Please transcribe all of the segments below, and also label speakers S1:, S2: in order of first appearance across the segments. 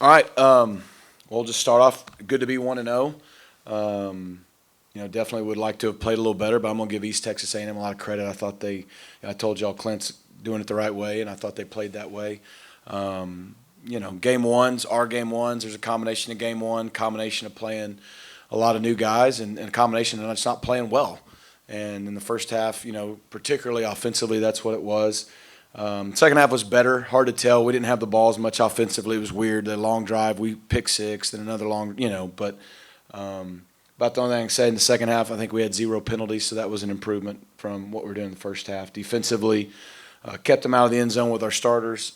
S1: right. We'll just start off. Good to be 1-0. Definitely would like to have played a little better, but I'm going to give East Texas A&M a lot of credit. I told y'all Clint's doing it the right way, and I thought they played that way. Game ones are game ones. There's a combination of game one, combination of playing a lot of new guys, and a combination of just not playing well. And in the first half, particularly offensively, that's what it was. Second half was better. Hard to tell. We didn't have the ball as much offensively. It was weird. The long drive, we picked six, then another long, but about the only thing I can say in the second half, I think we had 0 penalties, so that was an improvement from what we were doing in the first half. Defensively, kept them out of the end zone with our starters,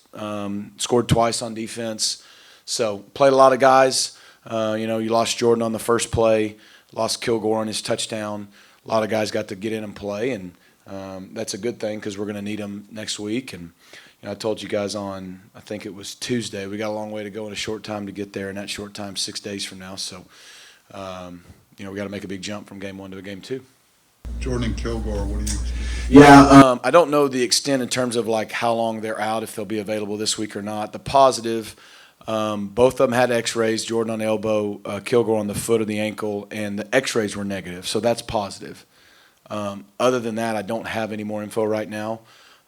S1: scored twice on defense. So played a lot of guys. You lost Jordan on the first play, lost Kilgore on his touchdown. A lot of guys got to get in and play, and that's a good thing because we're going to need them next week. And I told you guys on, I think it was Tuesday, we got a long way to go in a short time to get there, and that short time 6 days from now. So, we got to make a big jump from game one to game two.
S2: Jordan and Kilgore, what do you?
S1: Yeah, I don't know the extent in terms of like how long they're out, if they'll be available this week or not. The positive, both of them had X-rays. Jordan on the elbow, Kilgore on the foot or the ankle, and the X-rays were negative, so that's positive. Other than that, I don't have any more info right now,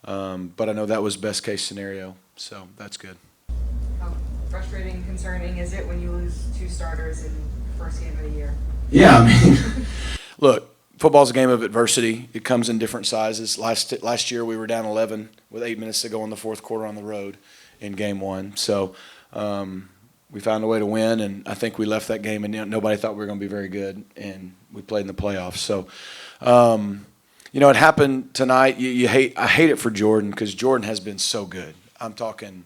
S1: but I know that was best case scenario, so that's good.
S3: How frustrating, concerning is it when you lose 2 starters in the first game of the year?
S1: Yeah, look, football's a game of adversity. It comes in different sizes. Last year we were down 11 with 8 minutes to go in the fourth quarter on the road in game one. So we found a way to win, and I think we left that game and nobody thought we were going to be very good, and we played in the playoffs. So, it happened tonight. I hate it for Jordan because Jordan has been so good. I'm talking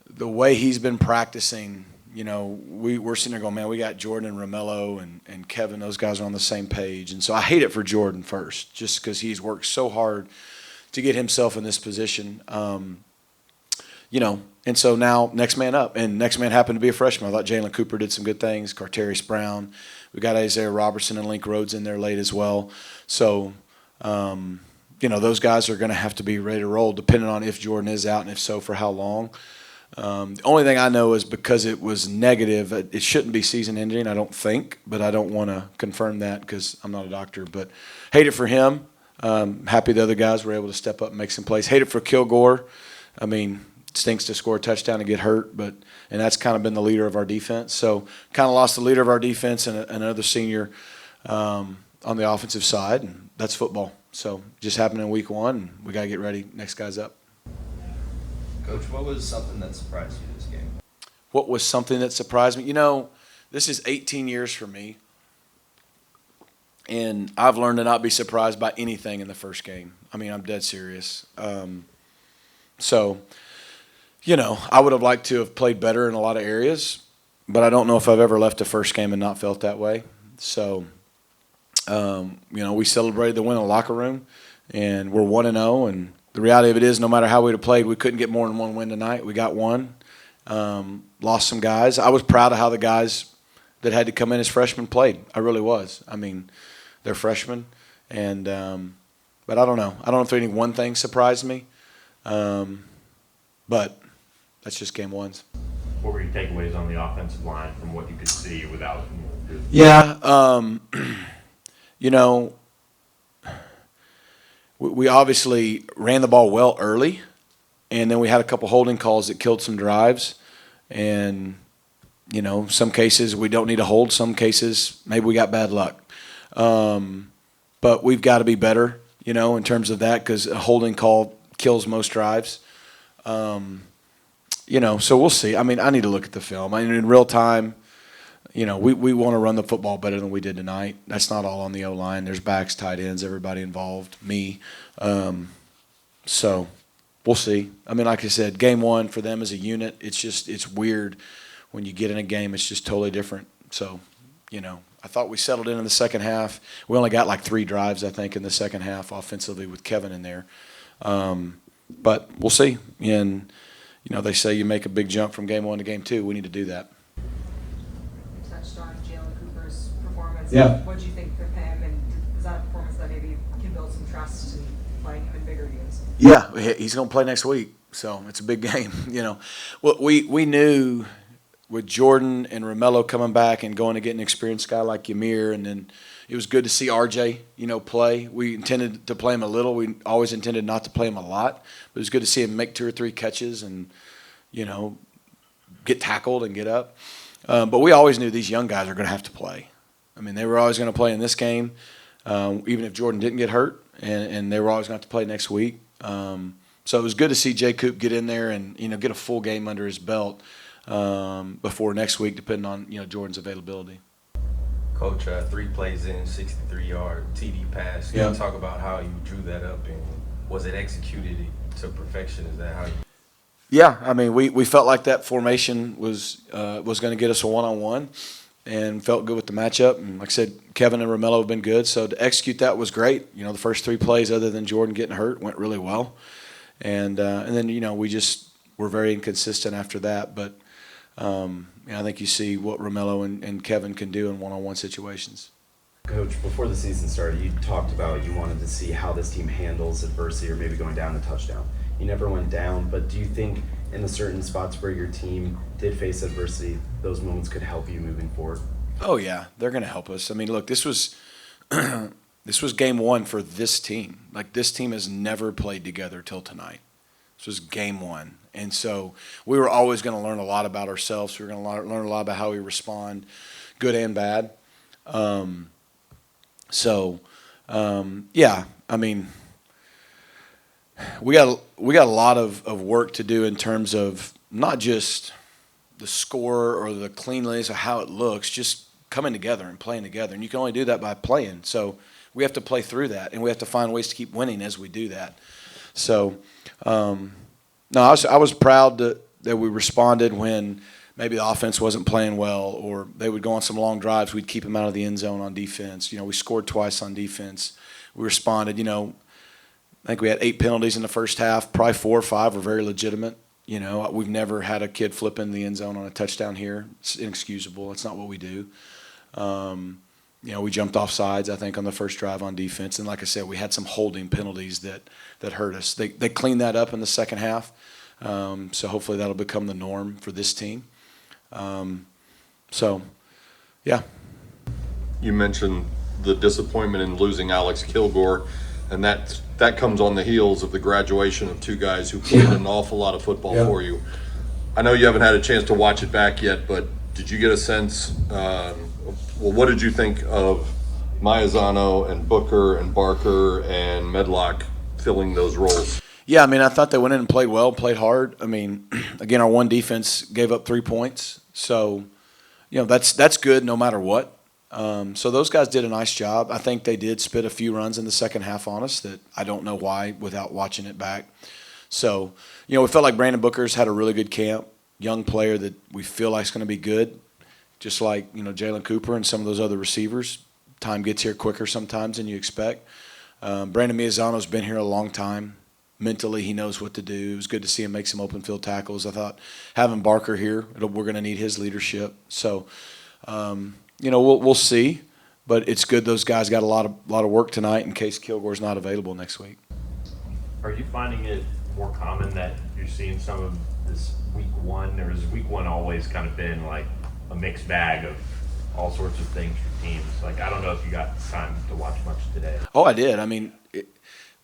S1: the way he's been practicing. We're sitting there going, man, we got Jordan and Romello and Kevin. Those guys are on the same page. And so I hate it for Jordan first, just because he's worked so hard to get himself in this position. And so now next man up. And next man happened to be a freshman. I thought Jalen Cooper did some good things, Carterius Brown. We got Isaiah Robertson and Link Rhodes in there late as well. So, those guys are going to have to be ready to roll depending on if Jordan is out and if so, for how long. The only thing I know is because it was negative, it shouldn't be season ending, I don't think, but I don't want to confirm that because I'm not a doctor. But hate it for him. Happy the other guys were able to step up and make some plays. Hate it for Kilgore. I mean, stinks to score a touchdown and get hurt, and that's kind of been the leader of our defense. So kind of lost the leader of our defense and another senior on the offensive side, and that's football. So just happened in week one, and we got to get ready. Next guy's up.
S4: Coach, what was something that surprised you this game?
S1: What was something that surprised me? This is 18 years for me, and I've learned to not be surprised by anything in the first game. I mean, I'm dead serious. I would have liked to have played better in a lot of areas, but I don't know if I've ever left a first game and not felt that way. So, we celebrated the win in the locker room, and we're 1-0, and the reality of it is no matter how we'd have played, we couldn't get more than one win tonight. We got one. Lost some guys. I was proud of how the guys that had to come in as freshmen played. I really was. I mean, they're freshmen. And but I don't know. I don't know if any one thing surprised me. But that's just game ones.
S5: What were your takeaways on the offensive line from what you could see without?
S1: We obviously ran the ball well early, and then we had a couple holding calls that killed some drives. And, some cases we don't need to hold. Some cases maybe we got bad luck. But we've got to be better, in terms of that because a holding call kills most drives. So we'll see. I mean, I need to look at the film. I mean, in real time, we want to run the football better than we did tonight. That's not all on the O-line. There's backs, tight ends, everybody involved, me. So we'll see. I mean, like I said, game one for them as a unit, it's weird when you get in a game. It's just totally different. So, I thought we settled in the second half. We only got like 3 drives, I think, in the second half offensively with Kevin in there. But we'll see. And, they say you make a big jump from game one to game two. We need to do that.
S3: Touched on Jalen Cooper's performance.
S1: Yeah.
S3: What did you think of him, and was that a performance that maybe can build some trust in playing him in bigger games?
S1: Yeah, he's going to play next week, so it's a big game. Well, we knew with Jordan and Romello coming back and going to get an experienced guy like Ymir, and then it was good to see RJ, play. We intended to play him a little. We always intended not to play him a lot, but it was good to see him make 2 or 3 catches and, get tackled and get up. But we always knew these young guys are going to have to play. I mean, they were always going to play in this game, even if Jordan didn't get hurt, and they were always going to have to play next week. So it was good to see Jay Coop get in there and, get a full game under his belt before next week, depending on, Jordan's availability.
S6: Coach, 3 plays in, 63-yard TD pass. Can you talk about how you drew that up, and was it executed to perfection? Is that how you?
S1: Yeah, I mean, we felt like that formation was going to get us a one-on-one, and felt good with the matchup. And like I said, Kevin and Romello have been good, so to execute that was great. The first 3 plays, other than Jordan getting hurt, went really well. And then, we just were very inconsistent after that. But I think you see what Romello and Kevin can do in one-on-one situations.
S7: Coach, before the season started, you talked about you wanted to see how this team handles adversity or maybe going down a touchdown. You never went down, but do you think in the certain spots where your team did face adversity, those moments could help you moving forward?
S1: Oh, yeah, they're going to help us. I mean, look, this was game 1 for this team. Like, this team has never played together till tonight. This was game 1. And so we were always going to learn a lot about ourselves. We were going to learn a lot about how we respond, good and bad. Yeah, I mean, we got a lot of work to do in terms of not just the score or the cleanliness or how it looks, just coming together and playing together. And you can only do that by playing. So we have to play through that, and we have to find ways to keep winning as we do that. So, no, I was proud that we responded when maybe the offense wasn't playing well, or they would go on some long drives. We'd keep them out of the end zone on defense. We scored twice on defense. We responded. I think we had 8 penalties in the first half. Probably 4 or 5 were very legitimate. We've never had a kid flip in the end zone on a touchdown here. It's inexcusable. It's not what we do. We jumped off sides, I think, on the first drive on defense. And like I said, we had some holding penalties that hurt us. They cleaned that up in the second half. So hopefully that'll become the norm for this team. Yeah.
S8: You mentioned the disappointment in losing Alex Kilgore, and that comes on the heels of the graduation of 2 guys who played an awful lot of football for you. I know you haven't had a chance to watch it back yet, but did you get a sense, what did you think of Maizano and Booker and Barker and Medlock filling those roles?
S1: Yeah, I mean, I thought they went in and played well, played hard. I mean, again, our one defense gave up 3 points. So, that's good no matter what. So those guys did a nice job. I think they did spit a few runs in the second half on us that I don't know why without watching it back. So, we felt like Brandon Booker's had a really good camp, young player that we feel like is going to be good, just like, Jalen Cooper and some of those other receivers. Time gets here quicker sometimes than you expect. Brandon Maizano's been here a long time. Mentally, he knows what to do. It was good to see him make some open field tackles. I thought having Barker here, we're going to need his leadership. So, we'll see, but it's good those guys got a lot of work tonight in case Kilgore's not available next week.
S5: Are you finding it more common that you're seeing some of this week 1, or has week 1 always kind of been like a mixed bag of all sorts of things for teams? Like, I don't know if you got time to watch much today.
S1: Oh, I did. I mean,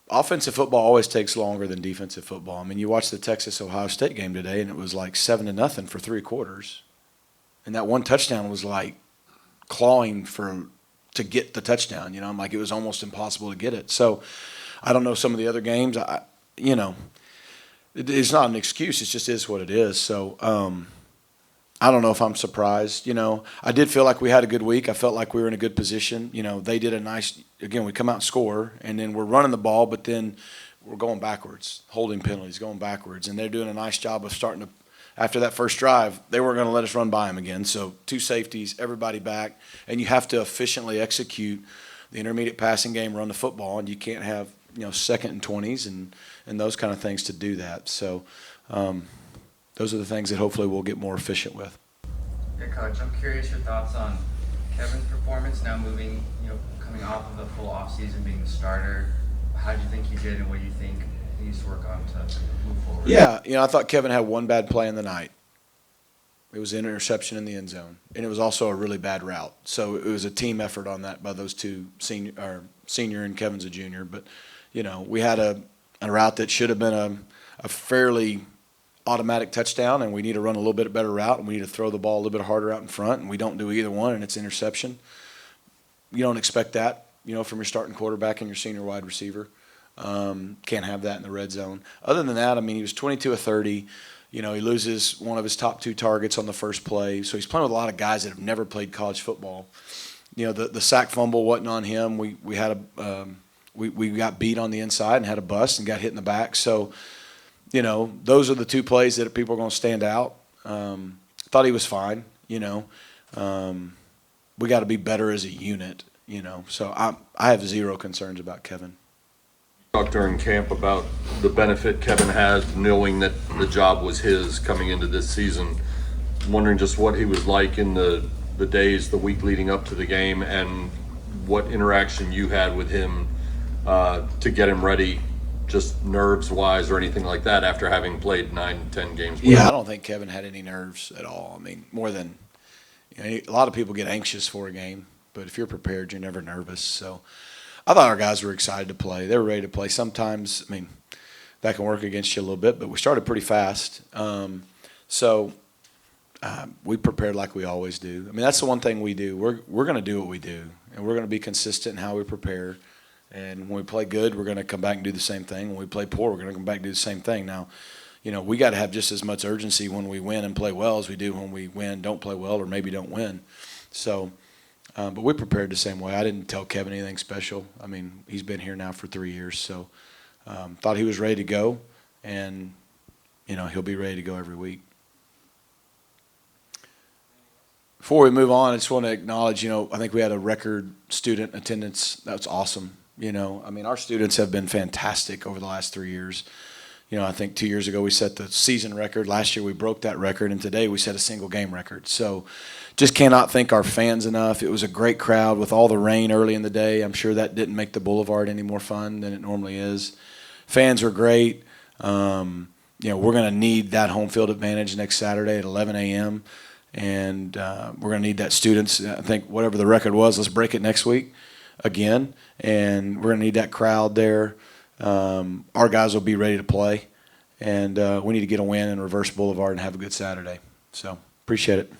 S1: offensive football always takes longer than defensive football. I mean, you watched the Texas-Ohio State game today, and it was like 7-0 for 3 quarters. And that one touchdown was like clawing to get the touchdown. I'm like, it was almost impossible to get it. So I don't know some of the other games. It's not an excuse. It just is what it is. So I don't know if I'm surprised. I did feel like we had a good week. I felt like we were in a good position. They did a nice – again, we come out and score, and then we're running the ball, but then we're going backwards, holding penalties, going backwards. And they're doing a nice job of starting to – after that first drive, they weren't going to let us run by them again. So 2 safeties, everybody back, and you have to efficiently execute the intermediate passing game, run the football, and you can't have, 2nd and 20s and those kind of things to do that. So those are the things that hopefully we'll get more efficient with.
S9: Yeah, Coach, I'm curious your thoughts on Kevin's performance now moving, coming off of a full offseason being the starter. How do you think he did, and what do you think he needs to work on to move forward?
S1: Yeah, I thought Kevin had one bad play in the night. It was an interception in the end zone, and it was also a really bad route. So it was a team effort on that by those two senior and Kevin's a junior. But we had a route that should have been a fairly automatic touchdown, and we need to run a little bit better route, and we need to throw the ball a little bit harder out in front, and we don't do either one, and it's interception. You don't expect that, from your starting quarterback and your senior wide receiver. Can't have that in the red zone. Other than that, he was 22 of 30. He loses one of his top 2 targets on the first play. So he's playing with a lot of guys that have never played college football. The sack fumble wasn't on him. We had we got beat on the inside and had a bust and got hit in the back. So, those are the 2 plays that people are going to stand out. Thought he was fine. We got to be better as a unit. So I have 0 concerns about Kevin.
S8: Talked during camp about the benefit Kevin has knowing that the job was his coming into this season. I'm wondering just what he was like in the days, the week leading up to the game, and what interaction you had with him to get him ready, just nerves-wise or anything like that, after having played 9-10 games.
S1: Yeah, I don't think Kevin had any nerves at all. More than a lot of people get anxious for a game, but if you're prepared, you're never nervous. So I thought our guys were excited to play. They were ready to play. Sometimes, that can work against you a little bit, but we started pretty fast. We prepared like we always do. That's the one thing we do. We're going to do what we do, and we're going to be consistent in how we prepare. And when we play good, we're going to come back and do the same thing. When we play poor, we're going to come back and do the same thing. Now, we got to have just as much urgency when we win and play well as we do when we win, don't play well, or maybe don't win. So, but we prepared the same way. I didn't tell Kevin anything special. He's been here now for 3 years, so thought he was ready to go, and he'll be ready to go every week. Before we move on, I just want to acknowledge, I think we had a record student attendance. That's awesome. Our students have been fantastic over the last 3 years. I think 2 years ago we set the season record. Last year we broke that record, and today we set a single game record. So just cannot thank our fans enough. It was a great crowd with all the rain early in the day. I'm sure that didn't make the Boulevard any more fun than it normally is. Fans were great. We're going to need that home field advantage next Saturday at 11 a.m., and we're going to need that students. I think whatever the record was, let's break it next week again, and we're going to need that crowd there. Our guys will be ready to play, and we need to get a win in Reverse Boulevard and have a good Saturday. So appreciate it.